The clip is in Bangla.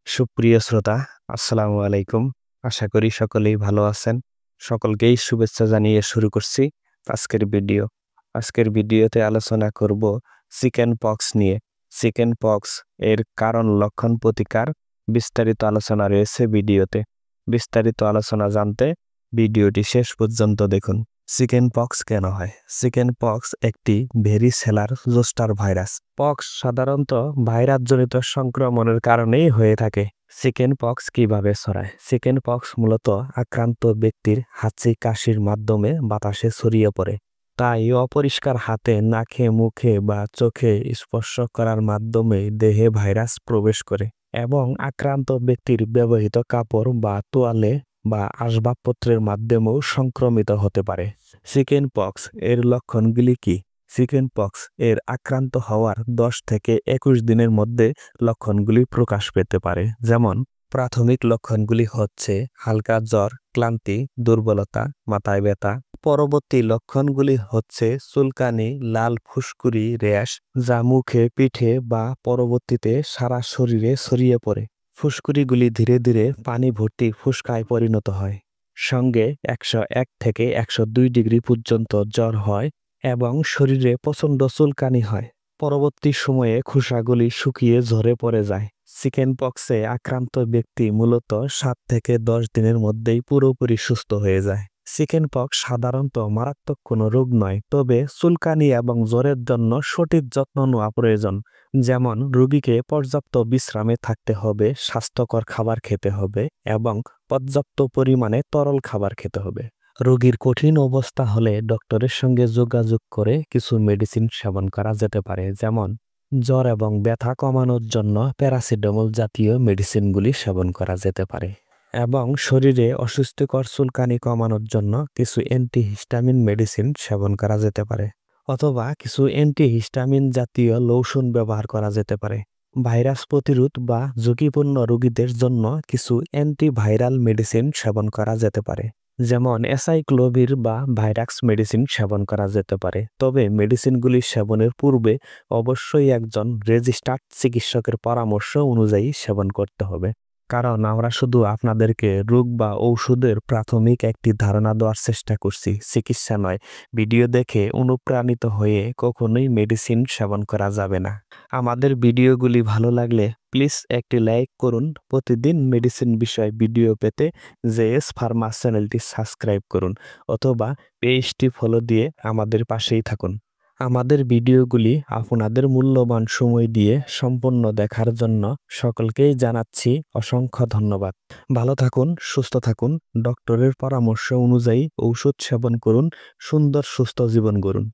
সুপ্রিয় শ্রোতা, আসসালামু আলাইকুম। আশা করি সকলেই ভালো আছেন। সকলকেই শুভেচ্ছা জানিয়ে শুরু করছি আজকের ভিডিও। আজকের ভিডিওতে আলোচনা করব চিকেন পক্স নিয়ে। চিকেন পক্স এর কারণ, লক্ষণ, প্রতিকার বিস্তারিত আলোচনা রয়েছে ভিডিওতে। বিস্তারিত আলোচনা জানতে ভিডিওটি শেষ পর্যন্ত দেখুন। চিকেন পক্স কেন হয়? চিকেন পক্স একটি ভেরিসেলার জোস্টার ভাইরাস। পক্স সাধারণত ভাইরাসজনিত সংক্রমণের কারণেই হয়ে থাকে। চিকেন পক্স কিভাবে ছড়ায়? চিকেন পক্স মূলত আক্রান্ত ব্যক্তির হাঁচি কাশির মাধ্যমে বাতাসে ছড়িয়ে পড়ে। তাই অপরিষ্কার হাতে, নাকে, মুখে বা চোখে স্পর্শ করার মাধ্যমে দেহে ভাইরাস প্রবেশ করে এবং আক্রান্ত ব্যক্তির ব্যবহৃত কাপড় বা তোয়ালে বা আসবাবপত্রের মাধ্যমেও সংক্রমিত হতে পারে। চিকেন পক্স এর লক্ষণগুলি কি? চিকেন পক্স এর আক্রান্ত হওয়ার 10 থেকে 21 দিনের মধ্যে লক্ষণগুলি প্রকাশ পেতে পারে। যেমন প্রাথমিক লক্ষণগুলি হচ্ছে হালকা জ্বর, ক্লান্তি, দুর্বলতা, মাথায় ব্যথা। পরবর্তী লক্ষণগুলি হচ্ছে চুলকানি, লাল ফুসকুড়ি, র্যাশ, যা মুখে, পিঠে বা পরবর্তীতে সারা শরীরে ছড়িয়ে পড়ে। ফুসকুড়িগুলি ধীরে ধীরে পানি ভর্তি ফুসকায় পরিণত হয়। সঙ্গে 101 থেকে 102 ডিগ্রি পর্যন্ত জ্বর হয় এবং শরীরে প্রচণ্ড চুলকানি হয়। পরবর্তী সময়ে খোসাগুলি শুকিয়ে ঝরে পড়ে যায়। চিকেন পক্সে আক্রান্ত ব্যক্তি মূলত 7 থেকে 10 দিনের মধ্যেই পুরোপুরি সুস্থ হয়ে যায়। চিকেন পক্স সাধারণত মারাত্মক কোনো রোগ নয়, তবে চুলকানি এবং জ্বরের জন্য সঠিক যত্ন নেওয়া প্রয়োজন। যেমন রোগীকে পর্যাপ্ত বিশ্রামে থাকতে হবে, স্বাস্থ্যকর খাবার খেতে হবে এবং পর্যাপ্ত পরিমাণে তরল খাবার খেতে হবে। রোগীর কঠিন অবস্থা হলে ডক্টরের সঙ্গে যোগাযোগ করে কিছু মেডিসিন সেবন করা যেতে পারে। যেমন জ্বর এবং ব্যথা কমানোর জন্য প্যারাসিটামল জাতীয় মেডিসিনগুলি সেবন করা যেতে পারে এবং শরীরে অস্বস্তিকর চুলকানি কমানোর জন্য কিছু অ্যান্টিহিস্টামিন মেডিসিন সেবন করা যেতে পারে অথবা কিছু অ্যান্টিহিস্টামিন জাতীয় লোশন ব্যবহার করা যেতে পারে। ভাইরাস প্রতিরোধ বা ঝুঁকিপূর্ণ রোগীদের জন্য কিছু অ্যান্টিভাইরাল মেডিসিন সেবন করা যেতে পারে। যেমন অ্যাসাইক্লোভির বা ভাইরাক্স মেডিসিন সেবন করা যেতে পারে। তবে মেডিসিনগুলি সেবনের পূর্বে অবশ্যই একজন রেজিস্টার্ড চিকিৎসকের পরামর্শ অনুযায়ী সেবন করতে হবে। কারণ আমরা শুধু আপনাদেরকে রোগ বা ঔষধের প্রাথমিক একটি ধারণা দেওয়ার চেষ্টা করছি, চিকিৎসা নয়। ভিডিও দেখে অনুপ্রাণিত হয়ে কখনোই মেডিসিন সেবন করা যাবে না। আমাদের ভিডিওগুলি ভালো লাগলে প্লিজ একটি লাইক করুন। প্রতিদিন মেডিসিন বিষয় ভিডিও পেতে জেএস ফার্মা চ্যানেলটি সাবস্ক্রাইব করুন অথবা পেজটি ফলো দিয়ে আমাদের পাশেই থাকুন। আমাদের ভিডিওগুলি আপনাদের মূল্যবান সময় দিয়ে সম্পূর্ণ দেখার জন্য সকলকেই জানাচ্ছি অসংখ্য ধন্যবাদ। ভালো থাকুন, সুস্থ থাকুন, ডক্টরের পরামর্শ অনুযায়ী ঔষধ সেবন করুন, সুন্দর সুস্থ জীবন গড়ুন।